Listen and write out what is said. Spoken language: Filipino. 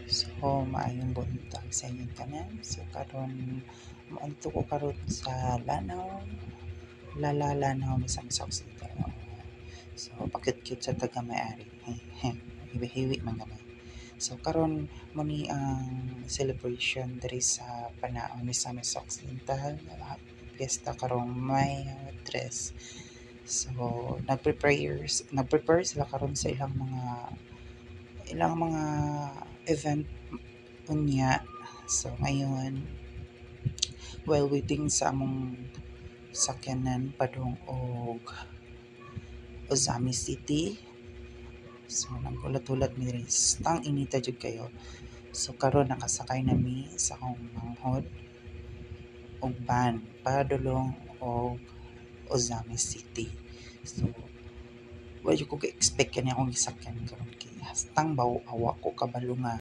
So, maayong buntag sa inyong tanan. So, karon maadto ko karon sa Lanaw, Misamis Occidental. So, pakit-kit sa taga may-ari. Hiwi-hiwi man gamay. So, karon mo ni ang celebration diri sa Panaon, Misamis Occidental. Fiesta karong May 3. So, nag-prepare sila karon sa ilang mga event unya. So ngayon, while waiting sa among sakyanan padung og Ozami City, so naghulat-hulat mi diri. Tang inita jud kayo. So karon nakasakay nami sa akong manghod og van padulong og Ozami City. So wa jud ko ka-expect kani akong gisakyan karon kay hastang baw awa ko kabalo nga